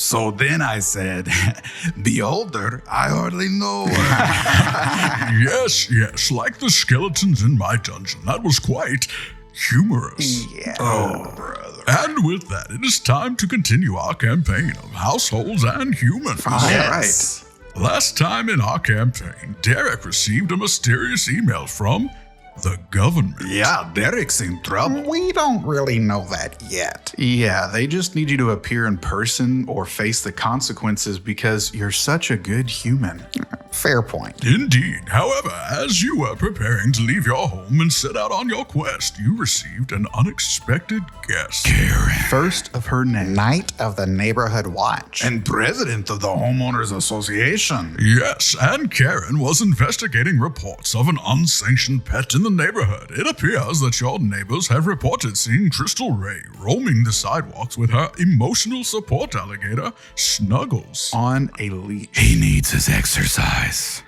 So then I said, the older, I hardly know. Yes, like the skeletons in my dungeon. That was quite humorous. Yeah. Oh, brother. And with that, it is time to continue our campaign of households and humans. Yes. Last time in our campaign, Derek received a mysterious email from the government. Yeah, Derek's in trouble. We don't really know that yet. Yeah, they just need you to appear in person or face the consequences because you're such a good human. Fair point. Indeed. However, as you were preparing to leave your home and set out on your quest, you received an unexpected guest. Karen. First of her name. Knight of the Neighborhood Watch. And president of the Homeowners Association. Yes, and Karen was investigating reports of an unsanctioned pet in the neighborhood. It appears that your neighbors have reported seeing Crystal Ray roaming the sidewalks with her emotional support alligator, Snuggles. On a leash. He needs his exercise.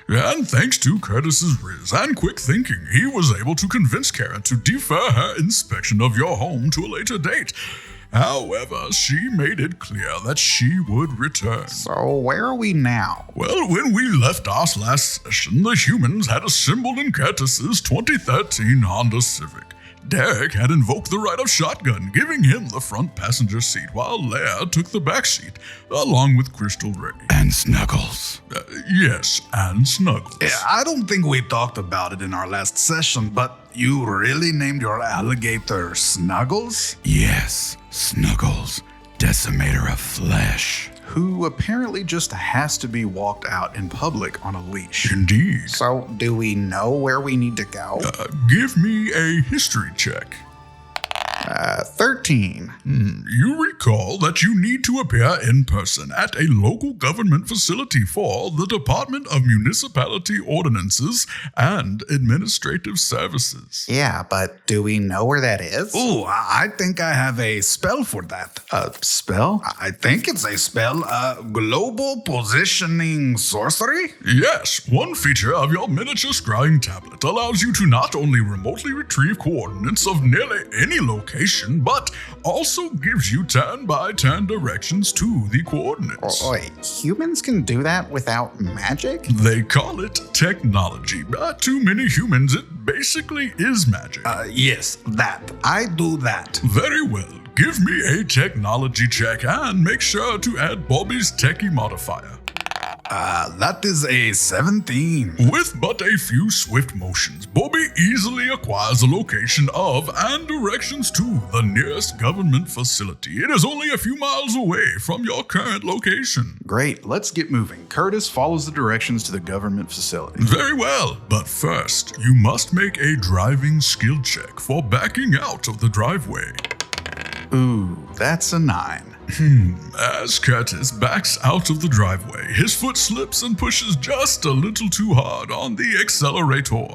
And thanks to Curtis's riz and quick thinking, he was able to convince Karen to defer her inspection of your home to a later date. However, she made it clear that she would return. So where are we now? Well, when we left our last session, the humans had assembled in Curtis's 2013 Honda Civic. Derek had invoked the right of shotgun, giving him the front passenger seat, while Leia took the back seat, along with Crystal Ray. And Snuggles. Yes, and Snuggles. Yeah, I don't think we talked about it in our last session, but you really named your alligator Snuggles? Yes, Snuggles, decimator of flesh. Who apparently just has to be walked out in public on a leash. Indeed. So do we know where we need to go? Give me a history check. 13. You recall that you need to appear in person at a local government facility for the Department of Municipality Ordinances and Administrative Services. Yeah, but do we know where that is? Ooh, I think I have a spell for that. A spell? I think it's a spell, global positioning sorcery? Yes, one feature of your miniature scrying tablet allows you to not only remotely retrieve coordinates of nearly any location, but also gives you turn-by-turn directions to the coordinates. Wait, humans can do that without magic? They call it technology. To many humans, it basically is magic. Yes, that. I do that. Very well. Give me a technology check and make sure to add Bobby's techie modifier. That is a 17. With but a few swift motions, Bobby easily acquires the location of and directions to the nearest government facility. It is only a few miles away from your current location. Great, let's get moving. Curtis follows the directions to the government facility. Very well, but first, you must make a driving skill check for backing out of the driveway. Ooh, that's a 9. As Curtis backs out of the driveway, his foot slips and pushes just a little too hard on the accelerator.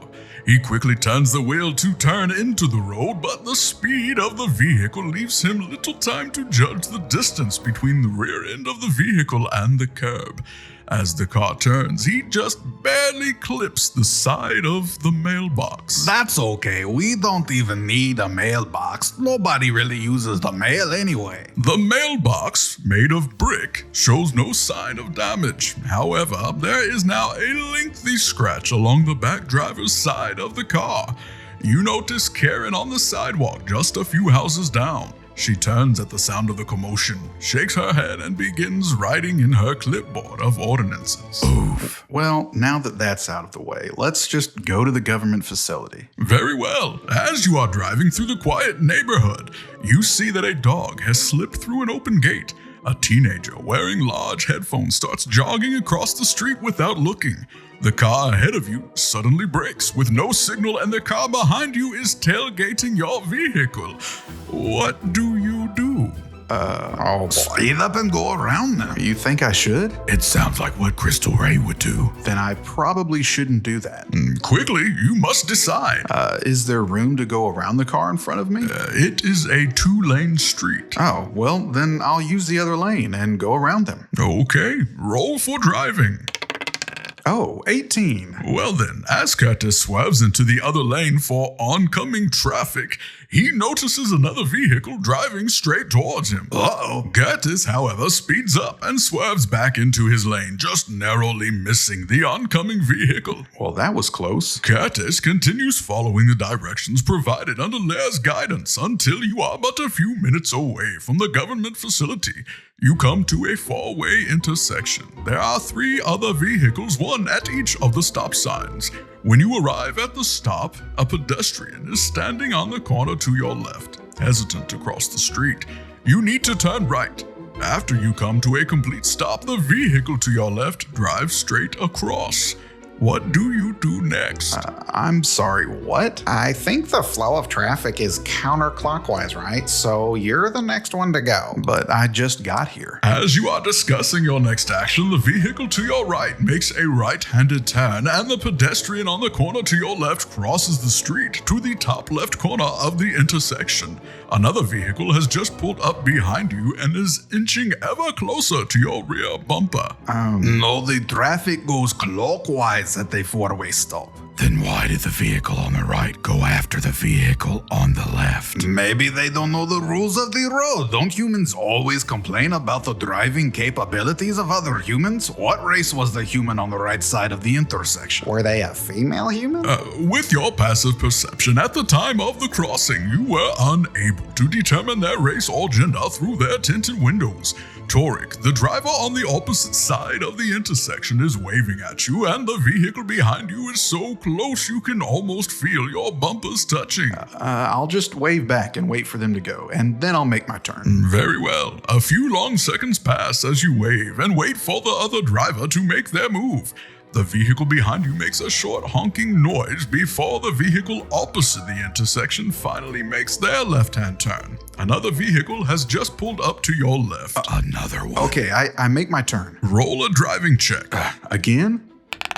He quickly turns the wheel to turn into the road, but the speed of the vehicle leaves him little time to judge the distance between the rear end of the vehicle and the curb. As the car turns, he just barely clips the side of the mailbox. That's okay. We don't even need a mailbox. Nobody really uses the mail anyway. The mailbox, made of brick, shows no sign of damage. However, there is now a lengthy scratch along the back driver's side of the car. You notice Karen on the sidewalk just a few houses down. She turns at the sound of the commotion, shakes her head, and begins writing in her clipboard of ordinances. Oof. Well, now that that's out of the way, let's just go to the government facility. Very well. As you are driving through the quiet neighborhood, you see that a dog has slipped through an open gate. A teenager wearing large headphones starts jogging across the street without looking. The car ahead of you suddenly brakes with no signal, and the car behind you is tailgating your vehicle. What do you do? Oh boy. Speed up and go around them. You think I should? It sounds like what Crystal Ray would do. Then I probably shouldn't do that. Quickly, you must decide. Is there room to go around the car in front of me? It is a 2-lane street. Oh, well, then I'll use the other lane and go around them. Okay, roll for driving. Oh, 18. Well then, as Curtis swerves into the other lane for oncoming traffic, he notices another vehicle driving straight towards him. Uh-oh. Curtis, however, speeds up and swerves back into his lane, just narrowly missing the oncoming vehicle. Well, that was close. Curtis continues following the directions provided under Lair's guidance until you are but a few minutes away from the government facility. You come to a four-way intersection. There are 3 other vehicles, one at each of the stop signs. When you arrive at the stop, a pedestrian is standing on the corner to your left, hesitant to cross the street. You need to turn right. After you come to a complete stop, the vehicle to your left drives straight across. What do you do next? I'm sorry, what? I think the flow of traffic is counterclockwise, right? So you're the next one to go. But I just got here. As you are discussing your next action, the vehicle to your right makes a right-handed turn, and the pedestrian on the corner to your left crosses the street to the top left corner of the intersection. Another vehicle has just pulled up behind you and is inching ever closer to your rear bumper. No, the traffic goes clockwise at a four-way stop. Then why did the vehicle on the right go after the vehicle on the left? Maybe they don't know the rules of the road. Don't humans always complain about the driving capabilities of other humans? What race was the human on the right side of the intersection? Were they a female human? With your passive perception at the time of the crossing, you were unable to determine their race or gender through their tinted windows. Torik, the driver on the opposite side of the intersection, is waving at you, and the vehicle behind you is so close you can almost feel your bumpers touching. I'll just wave back and wait for them to go, and then I'll make my turn. Very well. A few long seconds pass as you wave and wait for the other driver to make their move. The vehicle behind you makes a short honking noise before the vehicle opposite the intersection finally makes their left-hand turn. Another vehicle has just pulled up to your left. Another one. Okay, I make my turn. Roll a driving check. Again?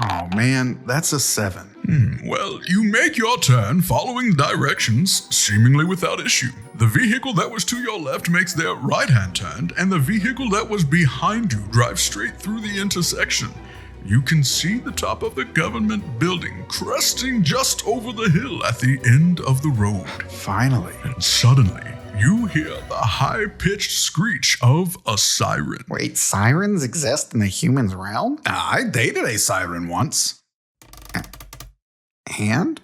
Oh man, that's a 7. Well, you make your turn following directions, seemingly without issue. The vehicle that was to your left makes their right-hand turn, and the vehicle that was behind you drives straight through the intersection. You can see the top of the government building cresting just over the hill at the end of the road. Finally. And suddenly, you hear the high-pitched screech of a siren. Wait, sirens exist in the human's realm? I dated a siren once. And?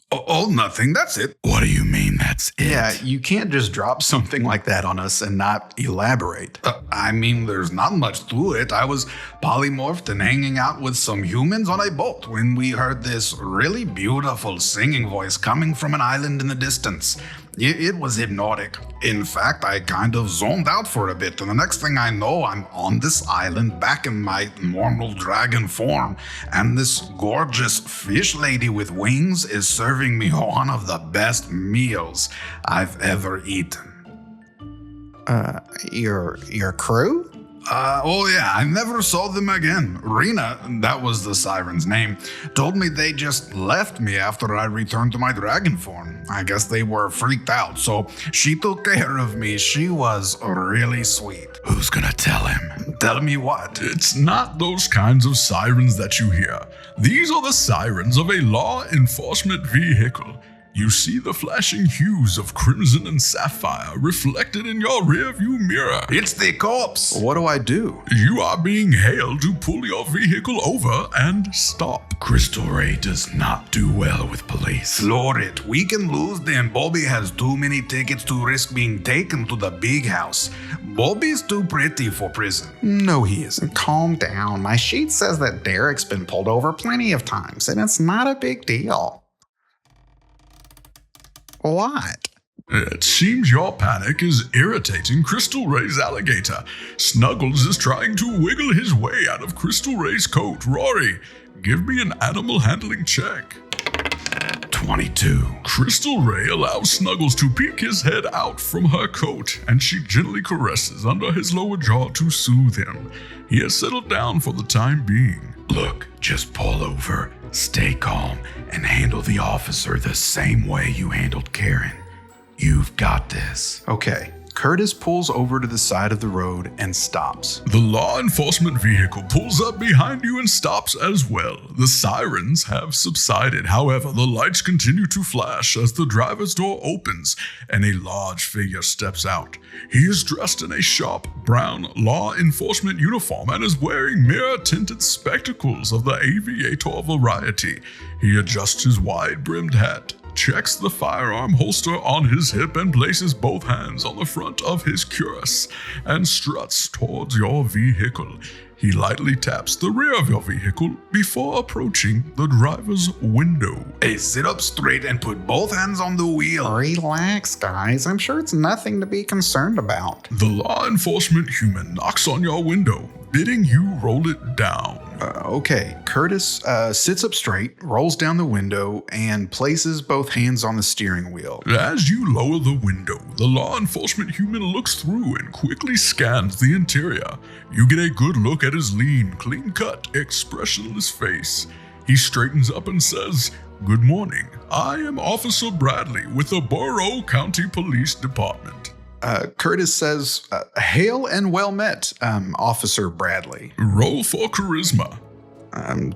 Oh, nothing. That's it. What do you mean that's it? Yeah, you can't just drop something like that on us and not elaborate. I mean, there's not much to it. I was polymorphed and hanging out with some humans on a boat when we heard this really beautiful singing voice coming from an island in the distance. It was hypnotic. In fact, I kind of zoned out for a bit, and the next thing I know, I'm on this island back in my normal dragon form, and this gorgeous fish lady with wings is serving me one of the best meals I've ever eaten. Your crew? Oh yeah, I never saw them again. Rena, that was the siren's name, told me they just left me after I returned to my dragon form. I guess they were freaked out, so she took care of me. She was really sweet. Who's gonna tell him? Tell me what? It's not those kinds of sirens that you hear. These are the sirens of a law enforcement vehicle. You see the flashing hues of crimson and sapphire reflected in your rearview mirror. It's the cops. What do I do? You are being hailed to pull your vehicle over and stop. Crystal Ray does not do well with police. Floor it. We can lose them. Bobby has too many tickets to risk being taken to the big house. Bobby's too pretty for prison. No, he isn't. Calm down. My sheet says that Derek's been pulled over plenty of times, and it's not a big deal. What? It seems your panic is irritating Crystal Ray's alligator. Snuggles is trying to wiggle his way out of Crystal Ray's coat. Rory, give me an animal handling check. 22. Crystal Ray allows Snuggles to peek his head out from her coat, and she gently caresses under his lower jaw to soothe him. He has settled down for the time being. Look, just pull over, stay calm, and handle the officer the same way you handled Karen. You've got this. Okay, Curtis pulls over to the side of the road and stops. The law enforcement vehicle pulls up behind you and stops as well. The sirens have subsided. However, the lights continue to flash as the driver's door opens and a large figure steps out. He is dressed in a sharp brown law enforcement uniform and is wearing mirror-tinted spectacles of the aviator variety. He adjusts his wide-brimmed hat, checks the firearm holster on his hip and places both hands on the front of his cuirass and struts towards your vehicle. He lightly taps the rear of your vehicle before approaching the driver's window. Hey, sit up straight and put both hands on the wheel. Relax, guys. I'm sure it's nothing to be concerned about. The law enforcement human knocks on your window, bidding you roll it down. Okay, Curtis sits up straight, rolls down the window, and places both hands on the steering wheel. As you lower the window, the law enforcement human looks through and quickly scans the interior. You get a good look at his lean, clean-cut, expressionless face. He straightens up and says, "Good morning. I am Officer Bradley with the Borough County Police Department." Curtis says, "Hail and well met, Officer Bradley." Roll for charisma.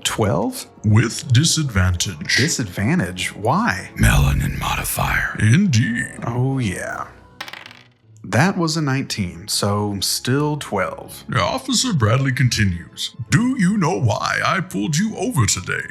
12? With disadvantage. Disadvantage? Why? Melanin modifier. Indeed. Oh, yeah. That was a 19, so still 12. Officer Bradley continues. Do you know why I pulled you over today?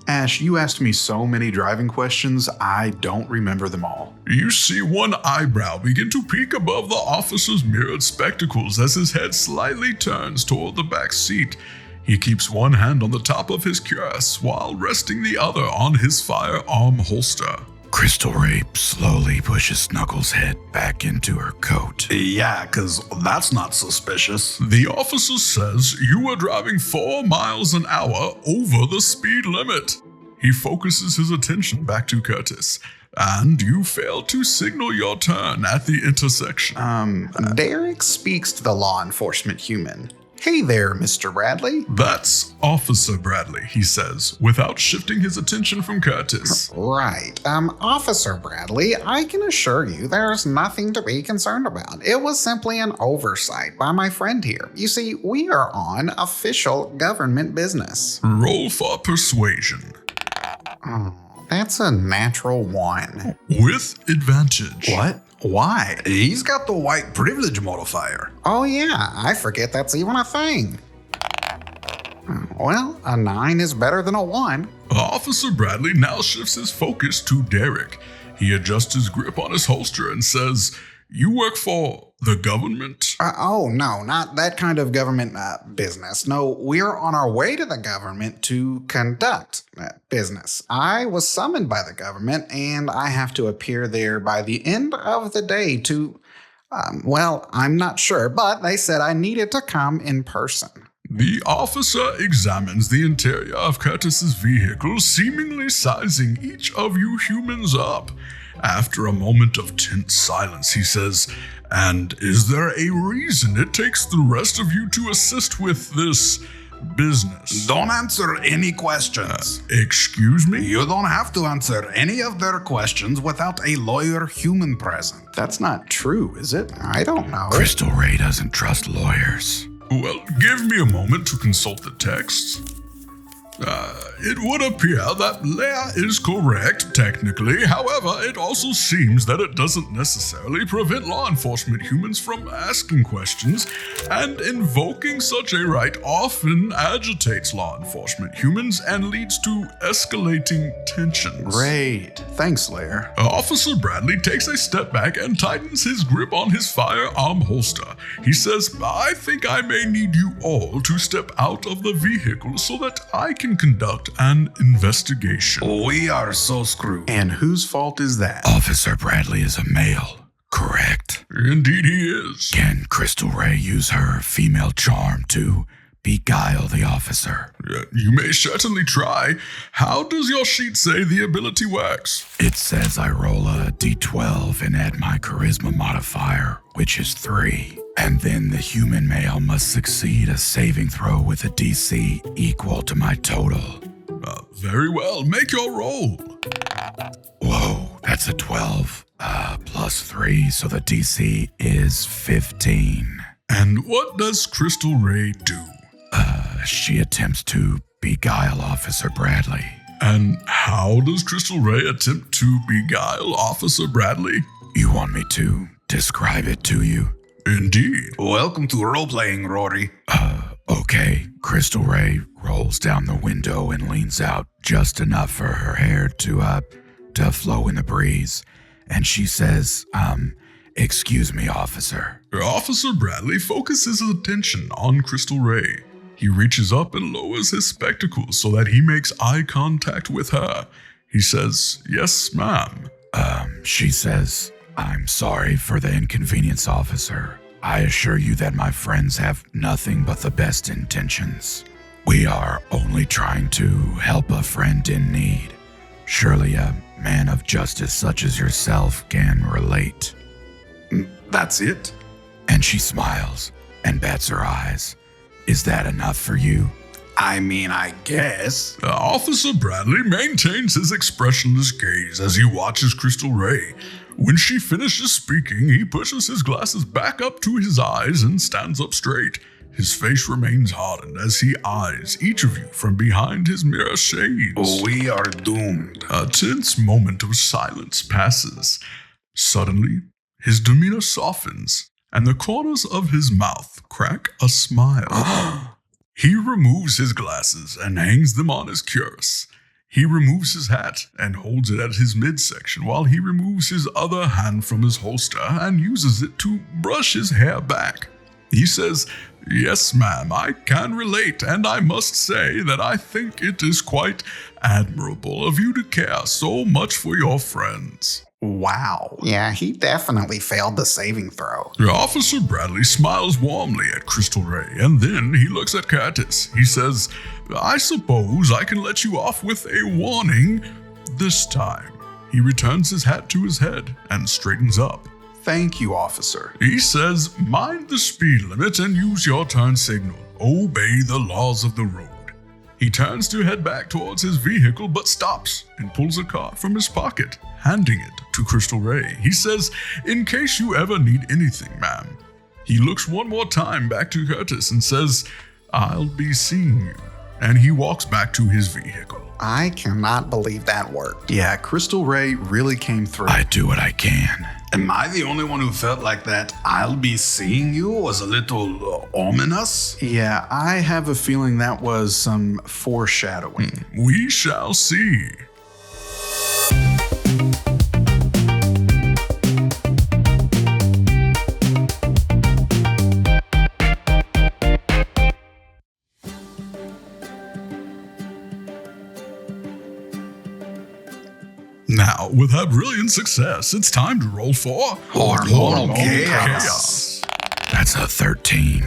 Ash, you asked me so many driving questions, I don't remember them all. You see one eyebrow begin to peek above the officer's mirrored spectacles as his head slightly turns toward the back seat. He keeps one hand on the top of his cuirass while resting the other on his firearm holster. Crystal Ray slowly pushes Snuggles' head back into her coat. Yeah, 'cause that's not suspicious. The officer says you were driving 4 miles an hour over the speed limit. He focuses his attention back to Curtis, and you fail to signal your turn at the intersection. Derek speaks to the law enforcement human. Hey there, Mr. Bradley. That's Officer Bradley, he says, without shifting his attention from Curtis. Right. Officer Bradley, I can assure you there's nothing to be concerned about. It was simply an oversight by my friend here. You see, we are on official government business. Roll for persuasion. Oh, that's a natural 1. With advantage. What? Why? He's got the white privilege modifier. Oh yeah, I forget that's even a thing. Well, a 9 is better than a 1. Officer Bradley now shifts his focus to Derek. He adjusts his grip on his holster and says, "You work for the government?" Oh no, not that kind of government business. No, we're on our way to the government to conduct business. I was summoned by the government and I have to appear there by the end of the day to, well, I'm not sure, but they said I needed to come in person. The officer examines the interior of Curtis's vehicle, seemingly sizing each of you humans up. After a moment of tense silence, he says, "And is there a reason it takes the rest of you to assist with this business?" Don't answer any questions. Excuse me? You don't have to answer any of their questions without a lawyer human present. That's not true, is it? I don't know. Crystal Ray doesn't trust lawyers. Well, give me a moment to consult the text. It would appear that Leia is correct, technically. However, it also seems that it doesn't necessarily prevent law enforcement humans from asking questions, and invoking such a right often agitates law enforcement humans and leads to escalating tensions. Great. Thanks, Lair. Officer Bradley takes a step back and tightens his grip on his firearm holster. He says, "I think I may need you all to step out of the vehicle so that I can conduct an investigation." We are so screwed. And whose fault is that? Officer Bradley is a male, correct? Indeed he is. Can Crystal Ray use her female charm to beguile the officer? You may certainly try. How does your sheet say the ability works? It says I roll a d12 and add my charisma modifier, which is 3. And then the human male must succeed a saving throw with a DC equal to my total. Very well, make your roll. Whoa, that's a 12. +3, so the DC is 15. And what does Crystal Ray do? She attempts to beguile Officer Bradley. And how does Crystal Ray attempt to beguile Officer Bradley? You want me to describe it to you? Indeed. Welcome to role-playing, Rory. Okay. Crystal Ray rolls down the window and leans out just enough for her hair to flow in the breeze. And she says, excuse me, officer. Officer Bradley focuses his attention on Crystal Ray. He reaches up and lowers his spectacles so that he makes eye contact with her. He says, yes, ma'am. She says, I'm sorry for the inconvenience, officer. I assure you that my friends have nothing but the best intentions. We are only trying to help a friend in need. Surely a man of justice such as yourself can relate. That's it? And she smiles and bats her eyes. Is that enough for you? I mean, I guess. Officer Bradley maintains his expressionless gaze as he watches Crystal Ray. When she finishes speaking, he pushes his glasses back up to his eyes and stands up straight. His face remains hardened as he eyes each of you from behind his mirror shades. We are doomed. A tense moment of silence passes. Suddenly, his demeanor softens, and the corners of his mouth crack a smile. He removes his glasses and hangs them on his cuirass. He removes his hat and holds it at his midsection while he removes his other hand from his holster and uses it to brush his hair back. He says, yes, ma'am, I can relate, and I must say that I think it is quite admirable of you to care so much for your friends. Wow. Yeah, he definitely failed the saving throw. Officer Bradley smiles warmly at Crystal Ray, and then he looks at Curtis. He says, I suppose I can let you off with a warning this time. He returns his hat to his head and straightens up. Thank you, officer. He says, mind the speed limit and use your turn signal. Obey the laws of the road. He turns to head back towards his vehicle but stops and pulls a card from his pocket, handing it to Crystal Ray. He says, in case you ever need anything, ma'am. He looks one more time back to Curtis and says, I'll be seeing you. And he walks back to his vehicle. I cannot believe that worked. Yeah, Crystal Ray really came through. I do what I can. Am I the only one who felt like that I'll be seeing you was a little ominous? Yeah, I have a feeling that was some foreshadowing. We shall see. Now, with that brilliant success, it's time to roll for Hormonal Chaos. That's a 13.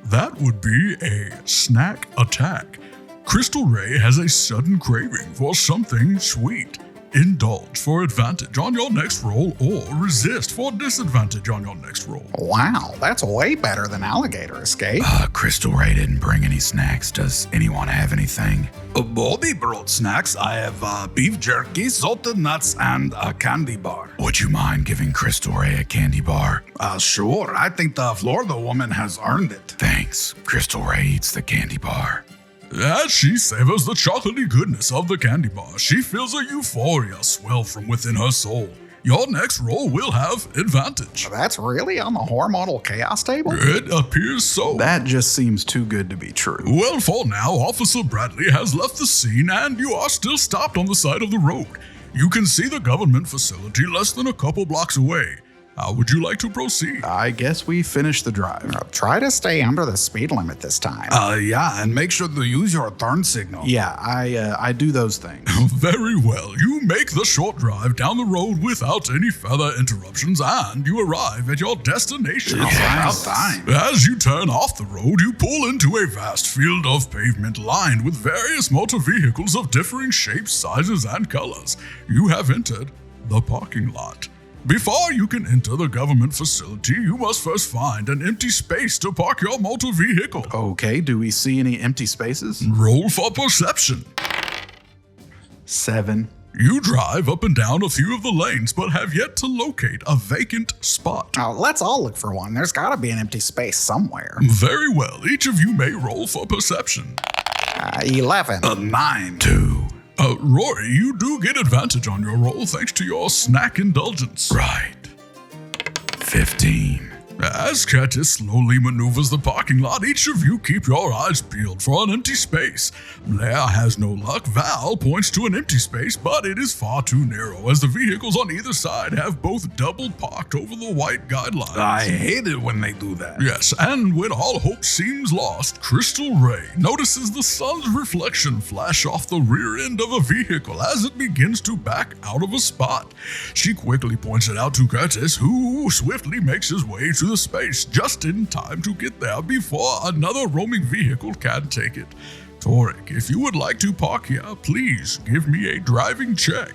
That would be a snack attack. Crystal Ray has a sudden craving for something sweet. Indulge for advantage on your next roll or resist for disadvantage on your next roll. Wow, that's way better than alligator escape. Crystal Ray didn't bring any snacks. Does anyone have anything? Bobby brought snacks. I have beef jerky, salted nuts, and a candy bar. Would you mind giving Crystal Ray a candy bar? Sure. I think the Florida woman has earned it. Thanks. Crystal Ray eats the candy bar. As she savors the chocolatey goodness of the candy bar, she feels a euphoria swell from within her soul. Your next roll will have advantage. That's really on the hormonal chaos table? It appears so. That just seems too good to be true. Well, for now, Officer Bradley has left the scene and you are still stopped on the side of the road. You can see the government facility less than a couple blocks away. How would you like to proceed? I guess we finished the drive. Try to stay under the speed limit this time. Yeah, and make sure to use your turn signal. Yeah, I do those things. Very well. You make the short drive down the road without any further interruptions, and you arrive at your destination. It's about time. As you turn off the road, you pull into a vast field of pavement lined with various motor vehicles of differing shapes, sizes, and colors. You have entered the parking lot. Before you can enter the government facility, you must first find an empty space to park your motor vehicle. Okay, do we see any empty spaces? Roll for perception. 7. You drive up and down a few of the lanes, but have yet to locate a vacant spot. Oh, let's all look for one. There's gotta be an empty space somewhere. Very well. Each of you may roll for perception. 11. 9. 2. Rory, you do get advantage on your roll thanks to your snack indulgence. Right. 15. As Curtis slowly maneuvers the parking lot, each of you keep your eyes peeled for an empty space. Blair has no luck. Val points to an empty space, but it is far too narrow as the vehicles on either side have both double parked over the white guidelines. I hate it when they do that. Yes, and when all hope seems lost, Crystal Ray notices the sun's reflection flash off the rear end of a vehicle as it begins to back out of a spot. She quickly points it out to Curtis, who swiftly makes his way to the space just in time to get there before another roaming vehicle can take it. Torek, if you would like to park here, please give me a driving check.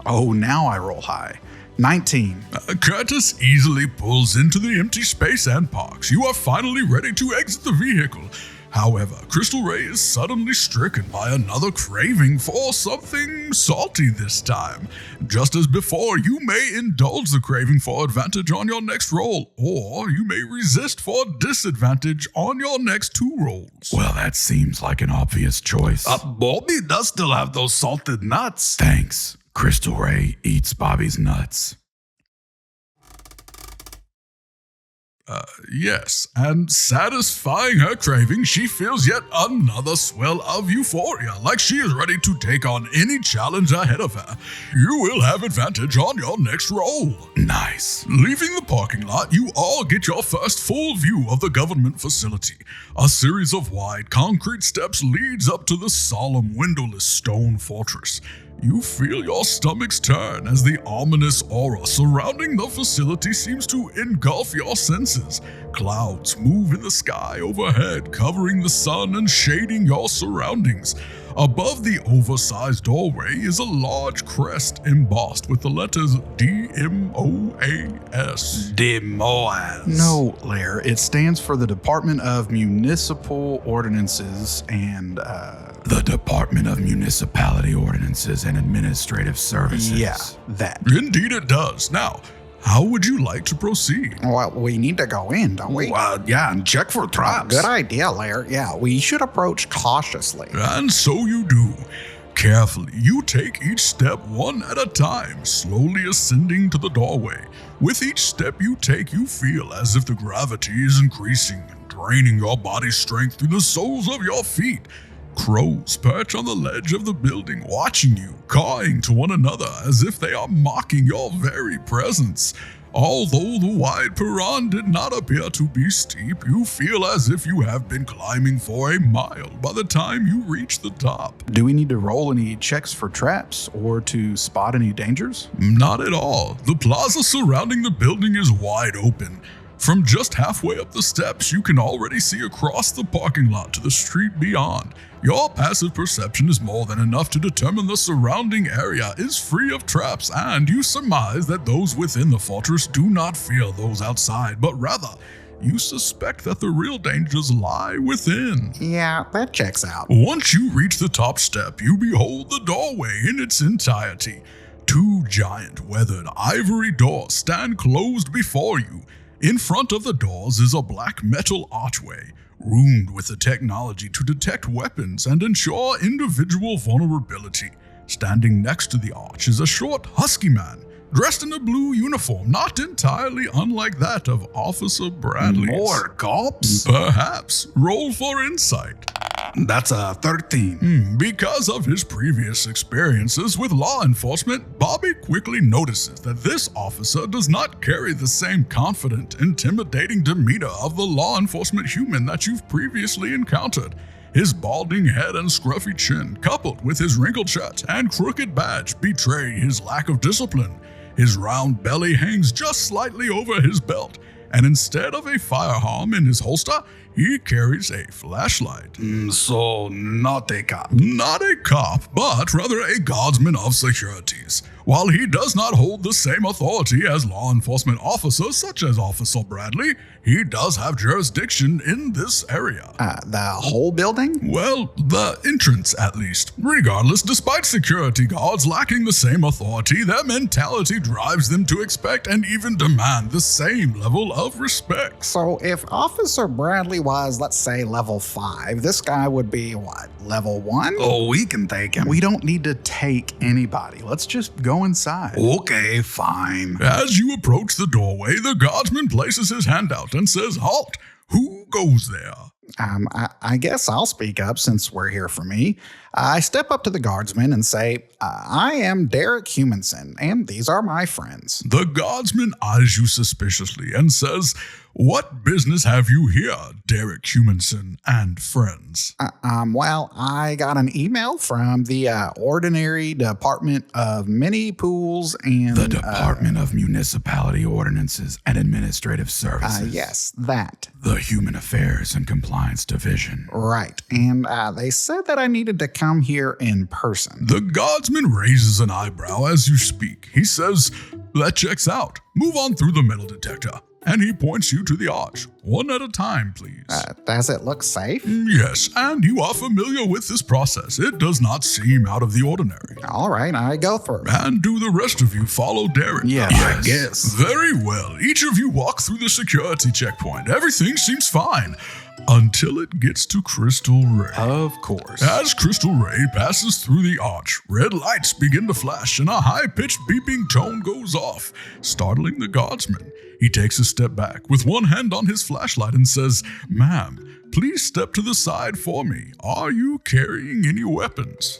Oh, now I roll high. 19. Curtis easily pulls into the empty space and parks. You are finally ready to exit the vehicle. However, Crystal Ray is suddenly stricken by another craving for something salty this time. Just as before, you may indulge the craving for advantage on your next roll, or you may resist for disadvantage on your next 2 rolls. Well, that seems like an obvious choice. Bobby does still have those salted nuts. Thanks. Crystal Ray eats Bobby's nuts. Yes, and satisfying her craving, she feels yet another swell of euphoria, like she is ready to take on any challenge ahead of her. You will have advantage on your next roll. Nice. Leaving the parking lot, you all get your first full view of the government facility. A series of wide concrete steps leads up to the solemn windowless stone fortress. You feel your stomachs turn as the ominous aura surrounding the facility seems to engulf your senses. Clouds move in the sky overhead, covering the sun and shading your surroundings. Above the oversized doorway is a large crest embossed with the letters DMOAS. Demoas. No, Lair. It stands for the Department of Municipal Ordinances and, The Department of Municipality Ordinances and Administrative Services. yeah, that. Indeed it does. Now, how would you like to proceed? Well, we need to go in, don't we? Yeah, and check for traps. Good idea, Lair. Yeah, we should approach cautiously. And so you do. Carefully, you take each step one at a time, slowly ascending to the doorway. With each step you take, you feel as if the gravity is increasing and draining your body's strength through the soles of your feet. Crows perch on the ledge of the building, watching you, cawing to one another as if they are mocking your very presence. Although the wide perron did not appear to be steep, you feel as if you have been climbing for a mile by the time you reach the top. Do we need to roll any checks for traps or to spot any dangers? Not at all. The plaza surrounding the building is wide open. From just halfway up the steps, you can already see across the parking lot to the street beyond. Your passive perception is more than enough to determine the surrounding area is free of traps, and you surmise that those within the fortress do not fear those outside, but rather, you suspect that the real dangers lie within. Yeah, that checks out. Once you reach the top step, you behold the doorway in its entirety. 2 giant weathered ivory doors stand closed before you. In front of the doors is a black metal archway, roomed with the technology to detect weapons and ensure individual vulnerability. Standing next to the arch is a short, husky man, dressed in a blue uniform, not entirely unlike that of Officer Bradley's. More cops? Perhaps. Roll for insight. That's a 13. Because of his previous experiences with law enforcement, Bobby quickly notices that this officer does not carry the same confident, intimidating demeanor of the law enforcement human that you've previously encountered. His balding head and scruffy chin, coupled with his wrinkled shirt and crooked badge, betray his lack of discipline. His round belly hangs just slightly over his belt, and instead of a firearm in his holster, He carries a flashlight. So, not a cop. Not a cop, but rather a guardsman of securities. While he does not hold the same authority as law enforcement officers such as Officer Bradley, he does have jurisdiction in this area. The whole building? Well, the entrance at least. Regardless, despite security guards lacking the same authority, their mentality drives them to expect and even demand the same level of respect. So if Officer Bradley was, let's say, level 5, this guy would be, what, level 1? Oh, we can take him. We don't need to take anybody. Let's just go inside. Okay, fine. As you approach the doorway, the guardsman places his hand out and says, "Halt! Who goes there?" I guess I'll speak up since we're here for me. I step up to the guardsman and say, I am Derek Humanson, and these are my friends. The guardsman eyes you suspiciously and says, "What business have you here, Derek Humanson and friends?" Well, I got an email from the Ordinary Department of Mini Pools and... The Department of Municipality Ordinances and Administrative Services. Yes, that. The Human Affairs and Compliance Division. Right, and they said that I needed to come here in person. The guardsman raises an eyebrow as you speak. He says, "That checks out. Move on through the metal detector." And he points you to the arch. One at a time, please. Does it look safe? Yes, and you are familiar with this process. It does not seem out of the ordinary. All right, I go through. And do the rest of you follow Derek? Yeah, I guess. Very well. Each of you walk through the security checkpoint. Everything seems fine. Until it gets to Crystal Ray. Of course. As Crystal Ray passes through the arch, red lights begin to flash and a high-pitched beeping tone goes off, startling the guardsman. He takes a step back with one hand on his flashlight and says, "Ma'am, please step to the side for me. Are you carrying any weapons?"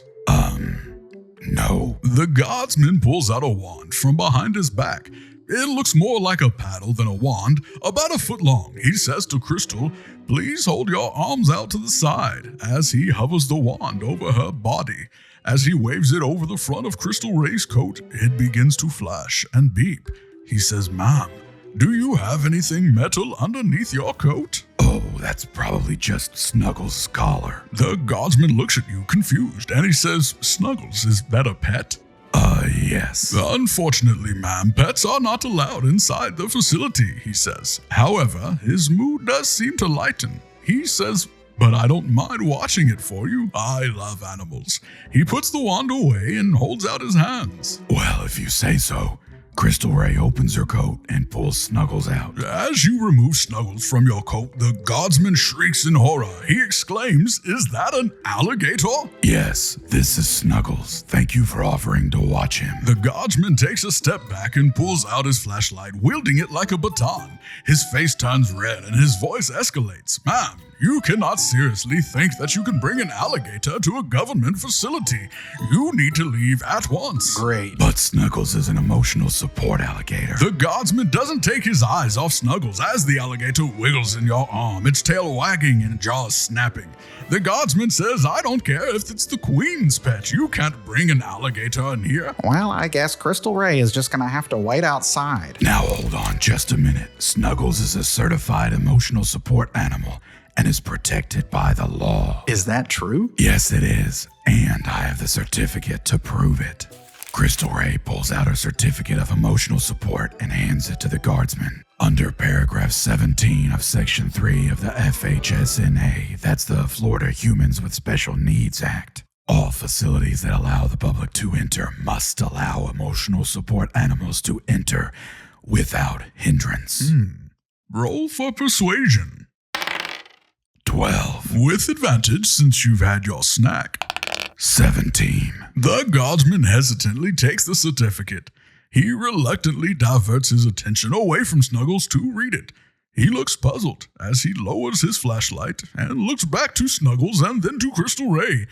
No. The guardsman pulls out a wand from behind his back. It looks more like a paddle than a wand, about a foot long. He says to Crystal, "Please hold your arms out to the side," as he hovers the wand over her body. As he waves it over the front of Crystal Ray's coat, it begins to flash and beep. He says, "Ma'am, do you have anything metal underneath your coat?" Oh, that's probably just Snuggles' collar. The guardsman looks at you confused and he says, "Snuggles, is that a pet?" Yes. "Unfortunately, ma'am, pets are not allowed inside the facility," he says. However, his mood does seem to lighten. He says, "But I don't mind watching it for you. I love animals." He puts the wand away and holds out his hands. Well, if you say so. Crystal Ray opens her coat and pulls Snuggles out. As you remove Snuggles from your coat, the guardsman shrieks in horror. He exclaims, "Is that an alligator?" Yes, this is Snuggles. Thank you for offering to watch him. The guardsman takes a step back and pulls out his flashlight, wielding it like a baton. His face turns red and his voice escalates. "Ma'am, you cannot seriously think that you can bring an alligator to a government facility. You need to leave at once." Great. But Snuggles is an emotional support alligator. The guardsman doesn't take his eyes off Snuggles as the alligator wiggles in your arm, its tail wagging and jaws snapping. The guardsman says, "I don't care if it's the queen's pet. You can't bring an alligator in here." Well, I guess Crystal Ray is just going to have to wait outside. Now hold on just a minute. Snuggles is a certified emotional support animal and is protected by the law. Is that true? Yes, it is. And I have the certificate to prove it. Crystal Ray pulls out her certificate of emotional support and hands it to the guardsman. Under paragraph 17 of section 3 of the FHSNA, that's the Florida Humans with Special Needs Act, all facilities that allow the public to enter must allow emotional support animals to enter without hindrance. Roll for persuasion. 12. With advantage since you've had your snack. 17. The guardsman hesitantly takes the certificate. He reluctantly diverts his attention away from Snuggles to read it. He looks puzzled as he lowers his flashlight and looks back to Snuggles and then to Crystal Ray.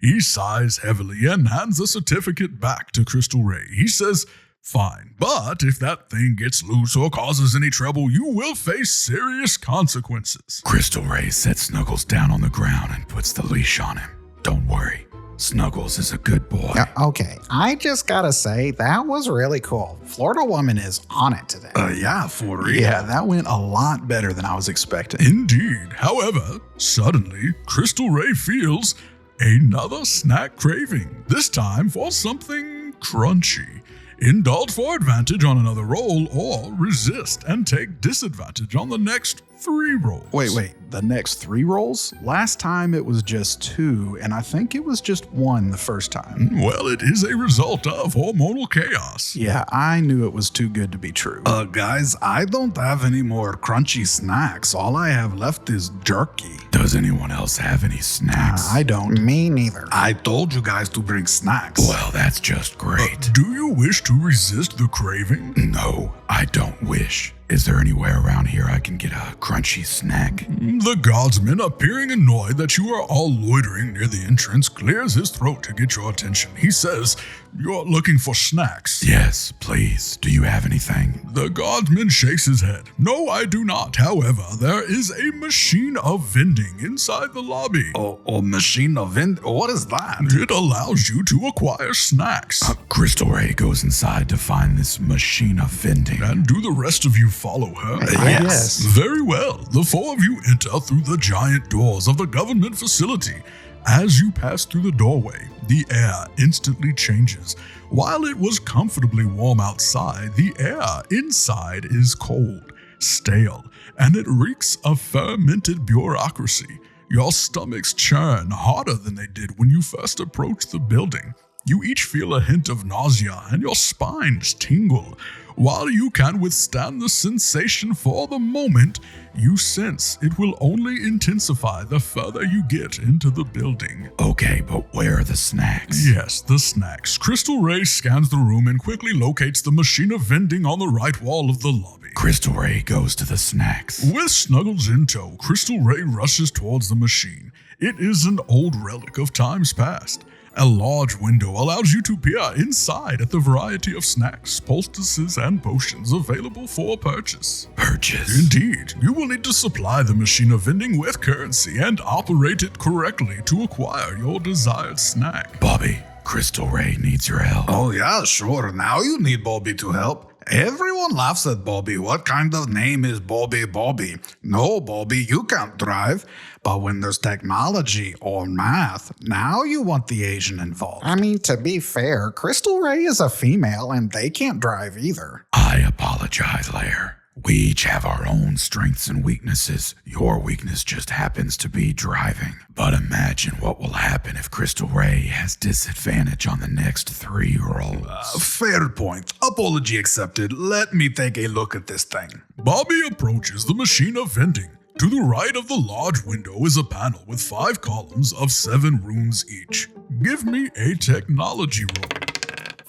He sighs heavily and hands the certificate back to Crystal Ray. He says, "Fine, but if that thing gets loose or causes any trouble, you will face serious consequences." Crystal Ray sets Snuggles down on the ground and puts the leash on him. Don't worry, Snuggles is a good boy. Okay, I just gotta say, that was really cool. Florida Woman is on it today. Yeah, for real. Yeah, that went a lot better than I was expecting. Indeed. However, suddenly, Crystal Ray feels another snack craving, this time for something crunchy. Indulge for advantage on another roll, or resist and take disadvantage on the next 3 rolls. Wait, the next 3 rolls? Last time it was just 2, and I think it was just 1 the first time. Well, it is a result of hormonal chaos. Yeah, I knew it was too good to be true. Guys, I don't have any more crunchy snacks. All I have left is jerky. Does anyone else have any snacks? I don't. Me neither. I told you guys to bring snacks. Well, that's just great. Do you wish to resist the craving? No, I don't wish. Is there anywhere around here I can get a crunchy snack? The guardsman, appearing annoyed that you are all loitering near the entrance, clears his throat to get your attention. He says, "You're looking for snacks." Yes, please. Do you have anything? The guardsman shakes his head. "No, I do not. However, there is a machine of vending inside the lobby. Oh, machine of wind? What is that? It allows you to acquire snacks." Crystal Ray goes inside to find this machine of vending. And do the rest of you follow her? Yes. Very well. The 4 of you enter through the giant doors of the government facility. As you pass through the doorway, the air instantly changes. While it was comfortably warm outside, the air inside is cold, stale, and it reeks of fermented bureaucracy. Your stomachs churn harder than they did when you first approached the building. You each feel a hint of nausea and your spines tingle. While you can withstand the sensation for the moment, you sense it will only intensify the further you get into the building. Okay, but where are the snacks? Yes, the snacks. Crystal Ray scans the room and quickly locates the machine of vending on the right wall of the lobby. Crystal Ray goes to the snacks. With Snuggles in tow, Crystal Ray rushes towards the machine. It is an old relic of times past. A large window allows you to peer inside at the variety of snacks, poultices, and potions available for purchase. Purchase? Indeed, you will need to supply the machine of vending with currency and operate it correctly to acquire your desired snack. Bobby, Crystal Ray needs your help. Oh, yeah, sure. Now you need Bobby to help. Everyone laughs at Bobby. What kind of name is Bobby? No, Bobby, you can't drive. But when there's technology or math, now you want the Asian involved. I mean, to be fair, Crystal Ray is a female and they can't drive either. I apologize, Lair. We each have our own strengths and weaknesses. Your weakness just happens to be driving. But imagine what will happen if Crystal Ray has disadvantage on the next 3 rolls. Fair point. Apology accepted. Let me take a look at this thing. Bobby approaches the machine of vending. To the right of the large window is a panel with 5 columns of 7 runes each. Give me a technology roll.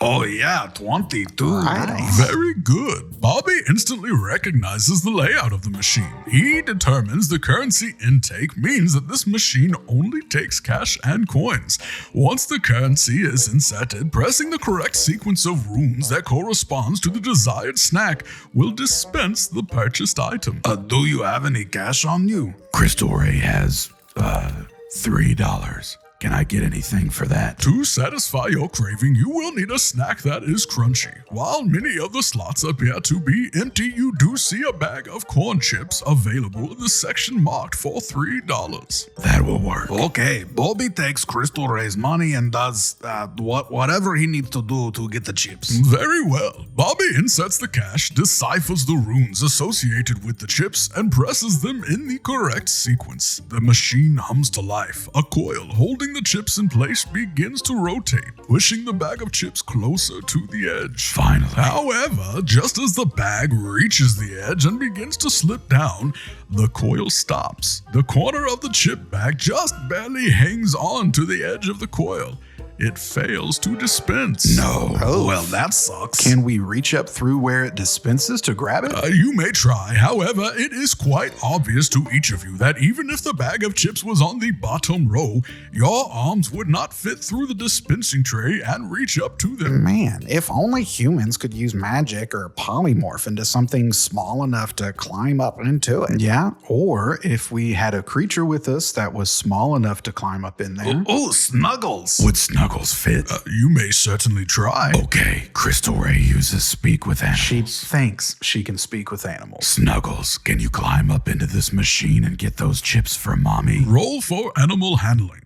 Oh, yeah, 22. Right. Very good. Bobby instantly recognizes the layout of the machine. He determines the currency intake means that this machine only takes cash and coins. Once the currency is inserted, pressing the correct sequence of runes that corresponds to the desired snack will dispense the purchased item. Do you have any cash on you? Crystal Ray has, $3. Can I get anything for that? To satisfy your craving, you will need a snack that is crunchy. While many of the slots appear to be empty, you do see a bag of corn chips available in the section marked for $3. That will work. Okay, Bobby takes Crystal Ray's money and does whatever he needs to do to get the chips. Very well. Bobby inserts the cash, deciphers the runes associated with the chips, and presses them in the correct sequence. The machine hums to life. A coil holding the chips in place begins to rotate, pushing the bag of chips closer to the edge. Finally. However, just as the bag reaches the edge and begins to slip down, the coil stops. The corner of the chip bag just barely hangs on to the edge of the coil. it fails to dispense. No. Oh, well, that sucks. Can we reach up through where it dispenses to grab it? You may try. However, it is quite obvious to each of you that even if the bag of chips was on the bottom row, your arms would not fit through the dispensing tray and reach up to them. Man, if only humans could use magic or polymorph into something small enough to climb up into it. Yeah, or if we had a creature with us that was small enough to climb up in there. Oh, Snuggles. Would Snuggles fit? You may certainly try. Okay, Crystal Ray uses speak with animals. She thinks she can speak with animals. Snuggles, can you climb up into this machine and get those chips for mommy? Roll for animal handling.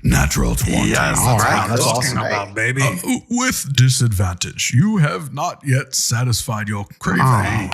Natural 20. Yes, All that's right, what I'm that's talking awesome. about, baby. With disadvantage. You have not yet satisfied your craving.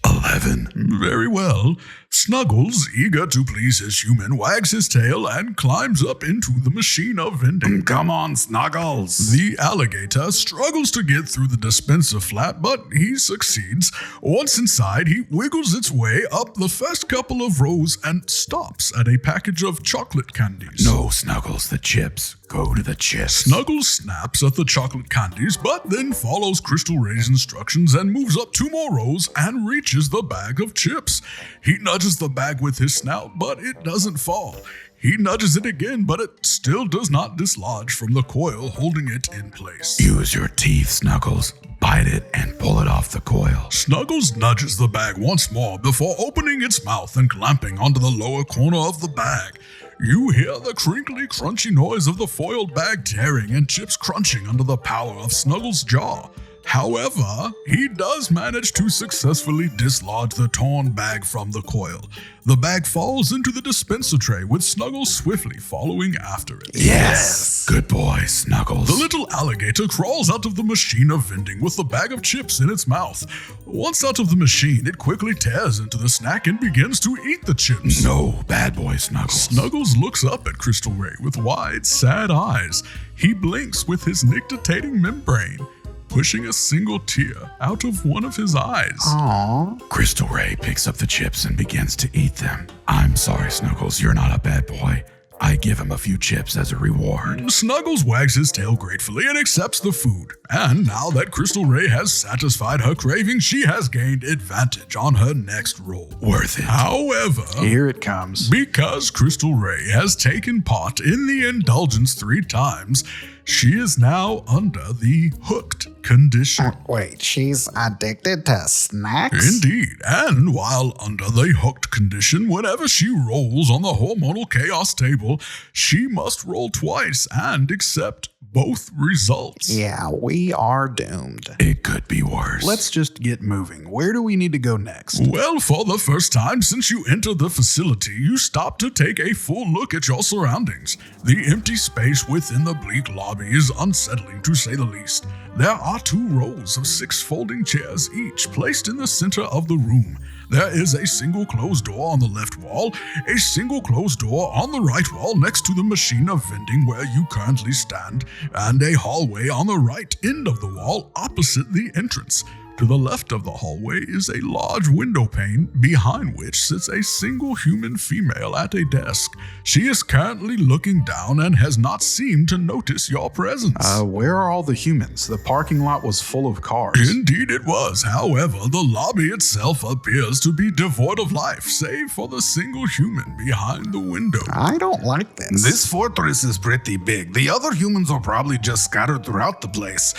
11. Very well. Snuggles, eager to please his human, wags his tail and climbs up into the machine of vending. Come on, Snuggles. The alligator struggles to get through the dispenser flap, but he succeeds. Once inside, he wiggles its way up the first couple of rows and stops at a package of chocolate candies. No, Snuggles, the chips. Go to the chips. Snuggles snaps at the chocolate candies, but then follows Crystal Ray's instructions and moves up 2 more rows and reaches the bag of chips. He nudges the bag with his snout, but it doesn't fall. He nudges it again, but it still does not dislodge from the coil holding it in place. Use your teeth, Snuggles. Bite it and pull it off the coil. Snuggles nudges the bag once more before opening its mouth and clamping onto the lower corner of the bag. You hear the crinkly, crunchy noise of the foiled bag tearing and chips crunching under the power of Snuggles' jaw. However, he does manage to successfully dislodge the torn bag from the coil. The bag falls into the dispenser tray with Snuggles swiftly following after it. Yes! Good boy, Snuggles. The little alligator crawls out of the machine of vending with the bag of chips in its mouth. Once out of the machine, it quickly tears into the snack and begins to eat the chips. No, bad boy, Snuggles. Snuggles looks up at Crystal Ray with wide, sad eyes. He blinks with his nictitating membrane, pushing a single tear out of one of his eyes. Aww. Crystal Ray picks up the chips and begins to eat them. I'm sorry, Snuggles, you're not a bad boy. I give him a few chips as a reward. Snuggles wags his tail gratefully and accepts the food. And now that Crystal Ray has satisfied her craving, she has gained advantage on her next roll. Worth it. However, Here it comes. because Crystal Ray has taken part in the indulgence 3 times, she is now under the hooked condition. Wait, she's addicted to snacks? Indeed, and while under the hooked condition, whenever she rolls on the hormonal chaos table, she must roll twice and accept both results. Yeah, we are doomed. It could be worse. Let's just get moving. Where do we need to go next? Well, for the first time since you entered the facility, you stop to take a full look at your surroundings. The empty space within the bleak lobby is unsettling to say the least. There are 2 rows of 6 folding chairs each placed in the center of the room. There is a single closed door on the left wall, a single closed door on the right wall next to the machine of vending where you currently stand, and a hallway on the right end of the wall opposite the entrance. To the left of the hallway is a large window pane, behind which sits a single human female at a desk. She is currently looking down and has not seemed to notice your presence. Where are all the humans? The parking lot was full of cars. Indeed it was. However, the lobby itself appears to be devoid of life, save for the single human behind the window. I don't like this. This fortress is pretty big. The other humans are probably just scattered throughout the place.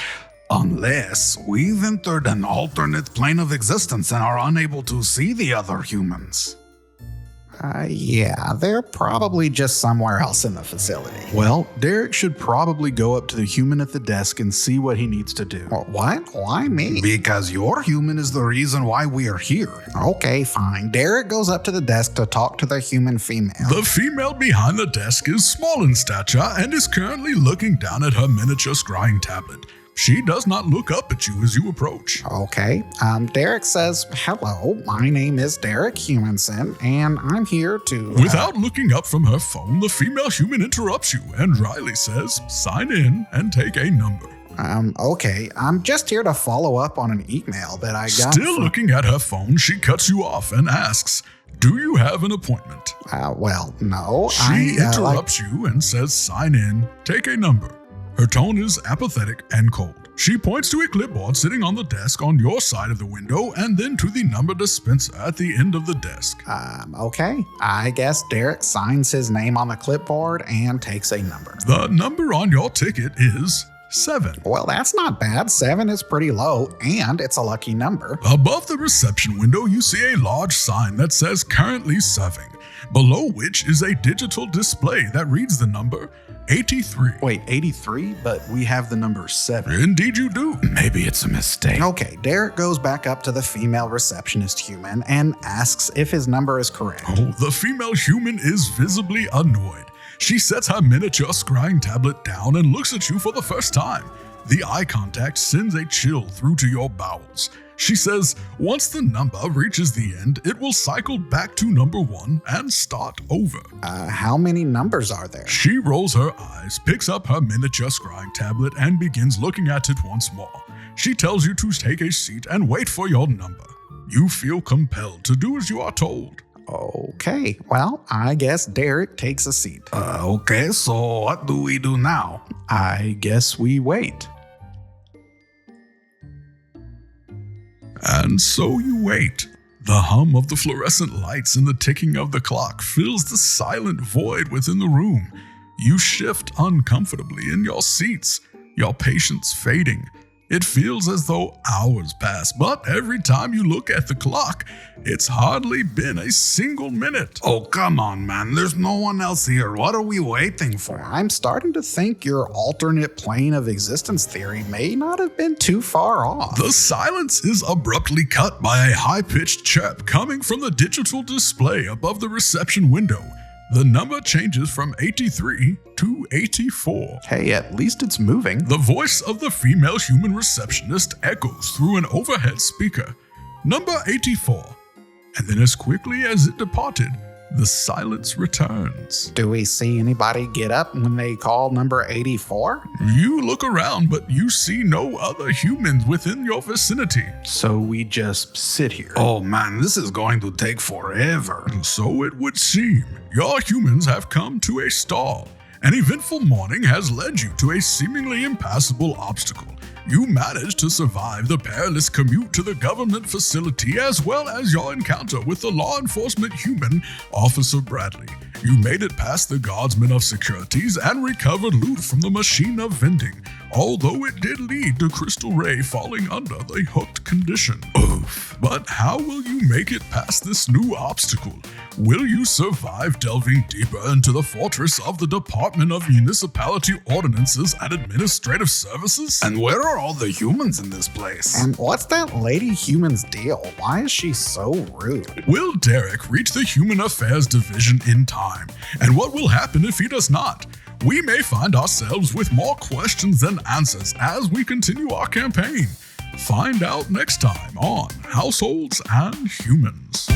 Unless we've entered an alternate plane of existence and are unable to see the other humans. Yeah, they're probably just somewhere else in the facility. Well, Derek should probably go up to the human at the desk and see what he needs to do. What? Why me? Because your human is the reason why we are here. Okay, fine. Derek goes up to the desk to talk to the human female. The female behind the desk is small in stature and is currently looking down at her miniature scrying tablet. She does not look up at you as you approach. Okay. Derek says, "Hello, my name is Derek Humanson, and I'm here to..." Without looking up from her phone, the female human interrupts you and dryly says, "Sign in and take a number." Okay. I'm just here to follow up on an email that I got. Still looking at her phone, she cuts you off and asks, Do you have an appointment? Well, no. She interrupts you and says, sign in, take a number. Her tone is apathetic and cold. She points to a clipboard sitting on the desk on your side of the window and then to the number dispenser at the end of the desk. Okay. I guess Derek signs his name on the clipboard and takes a number. The number on your ticket is 7. Well, that's not bad. 7 is pretty low, and it's a lucky number. Above the reception window, you see a large sign that says currently serving, below which is a digital display that reads the number 83. Wait, 83? But we have the number 7. Indeed you do. Maybe it's a mistake. Okay, Derek goes back up to the female receptionist human and asks if his number is correct. Oh, the female human is visibly annoyed. She sets her miniature scrying tablet down and looks at you for the first time. The eye contact sends a chill through to your bowels. She says, once the number reaches the end, it will cycle back to number 1 and start over. How many numbers are there? She rolls her eyes, picks up her miniature scrying tablet, and begins looking at it once more. She tells you to take a seat and wait for your number. You feel compelled to do as you are told. Okay, well, I guess Derek takes a seat. Okay, so what do we do now? I guess we wait. And so you wait. The hum of the fluorescent lights and the ticking of the clock fills the silent void within the room. You shift uncomfortably in your seats, your patience fading. It feels as though hours pass, but every time you look at the clock, it's hardly been a single minute. Oh, come on, man. There's no one else here. What are we waiting for? I'm starting to think your alternate plane of existence theory may not have been too far off. The silence is abruptly cut by a high-pitched chirp coming from the digital display above the reception window. The number changes from 83 to 84. Hey, at least it's moving. The voice of the female human receptionist echoes through an overhead speaker. Number 84. And then as quickly as it departed, the silence returns. Do we see anybody get up when they call number 84? You look around, but you see no other humans within your vicinity. So we just sit here. Oh, man, this is going to take forever. So it would seem. Your humans have come to a stall. An eventful morning has led you to a seemingly impassable obstacle. You managed to survive the perilous commute to the government facility as well as your encounter with the law enforcement human, Officer Bradley. You made it past the guardsmen of securities and recovered loot from the machine of vending, although it did lead to Crystal Ray falling under the hooked condition. Oof. But how will you make it past this new obstacle? Will you survive delving deeper into the fortress of the Department of Municipality Ordinances and Administrative Services? And where are all the humans in this place? And what's that lady human's deal? Why is she so rude? Will Derek reach the Human Affairs Division in time? And what will happen if he does not? We may find ourselves with more questions than answers as we continue our campaign. Find out next time on Households and Humans.